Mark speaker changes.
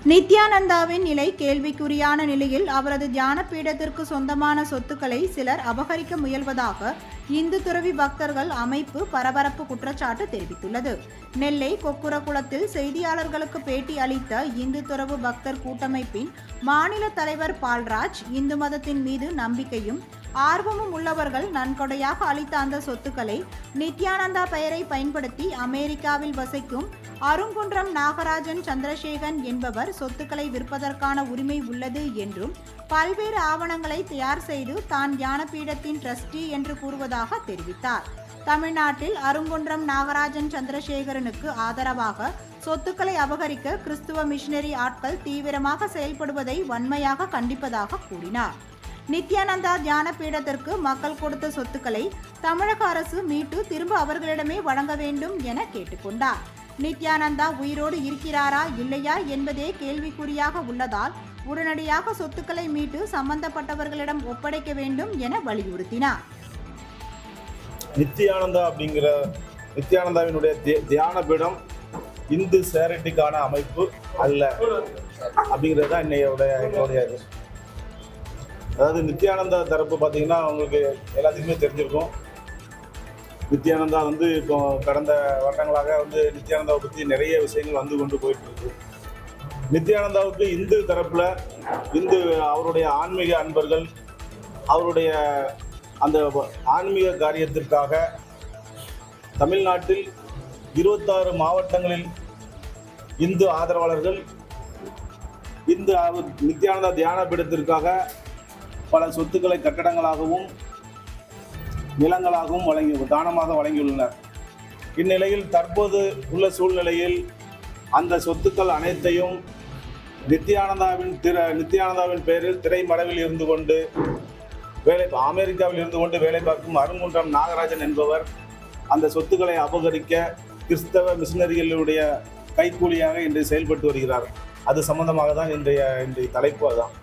Speaker 1: நித்யானந்தாவின் நிலை கேள்விக்குறியான நிலையில் அவரது தியான பீடத்திற்கு சொந்தமான சொத்துக்களை சிலர் அபகரிக்க முயல்வதாக இந்து துறவி பக்தர்கள் அமைப்பு பரபரப்பு குற்றச்சாட்டு தெரிவித்துள்ளது. நெல்லை கொக்குரகுளத்தில் செய்தியாளர்களுக்கு பேட்டி அளித்த இந்து துறவு பக்தர் கூட்டமைப்பின் மாநில தலைவர் பால்ராஜ், இந்து மதத்தின் மீது நம்பிக்கையும் ஆர்வமும் உள்ளவர்கள் நன்கொடையாக அளித்த அந்த சொத்துக்களை நித்யானந்தா பெயரை பயன்படுத்தி அமெரிக்காவில் வசிக்கும் அருங்குன்றம் நாகராஜன் சந்திரசேகரன் என்பவர் சொத்துக்களை விற்பதற்கான உரிமை உள்ளது என்றும் பல்வேறு ஆவணங்களை தயார் செய்து தான் ஞானபீடத்தின் ட்ரஸ்டி என்று கூறுவதாக தெரிவித்தார். தமிழ்நாட்டில் அருங்குன்றம் நாகராஜன் சந்திரசேகரனுக்கு ஆதரவாக சொத்துக்களை அபகரிக்க கிறிஸ்துவ மிஷனரி ஆட்கள் தீவிரமாக செயல்படுவதை வன்மையாக கண்டிப்பதாக கூறினார். நித்யானந்தா தியான பீடத்திற்கு மக்கள் கொடுத்த சொத்துக்களை தமிழக அரசு மீட்டு திரும்ப அவர்களிடமே வழங்க வேண்டும் என கேட்டுக்கொண்டார். நித்யானந்தா உயிரோடு இருக்கிறாரா இல்லையா என்பதே கேள்விக்குறியாக உள்ளதால் உடனடியாக சொத்துக்களை மீட்டு சம்பந்தப்பட்டவர்களிடம் ஒப்படைக்க வேண்டும் என வலியுறுத்தினார்.
Speaker 2: நித்யானந்தாவினுடைய தியான பீடம் இந்து சேரிட்டிக்கான அமைப்பு அல்ல அப்படிங்கிறது தான் என்னுடைய அதாவது நித்யானந்தா தரப்பு பார்த்தீங்கன்னா உங்களுக்கு எல்லாத்துக்குமே தெரிஞ்சிருக்கும். நித்யானந்தா இப்போ கடந்த வருடங்களாக நித்யானந்தாவை பற்றி நிறைய விஷயங்கள் வந்து கொண்டு போயிட்டு இருக்கு. நித்யானந்தாவுக்கு இந்து தரப்பில் அவருடைய ஆன்மீக அன்பர்கள் அவருடைய அந்த ஆன்மீக காரியத்திற்காக தமிழ்நாட்டில் 26 மாவட்டங்களில் இந்து ஆதரவாளர்கள் நித்யானந்தா தியான பீடத்திற்காக பல சொத்துக்களை கட்டடங்களாகவும் நிலங்களாகவும் தானமாக வழங்கியுள்ளனர். இந்நிலையில் தற்போது உள்ள சூழ்நிலையில் அந்த சொத்துக்கள் அனைத்தையும் நித்யானந்தாவின் பெயரில் திரைமறைவில் இருந்து கொண்டு அமெரிக்காவில் இருந்து கொண்டு வேலை பார்க்கும் அருங்குன்றம் நாகராஜன் என்பவர் அந்த சொத்துக்களை அபகரிக்க கிறிஸ்தவ மிஷனரிகளுடைய கைக்கூலியாக இன்று செயல்பட்டு வருகிறார். அது சம்பந்தமாக தான் இன்றைய தலைப்பு அதுதான்.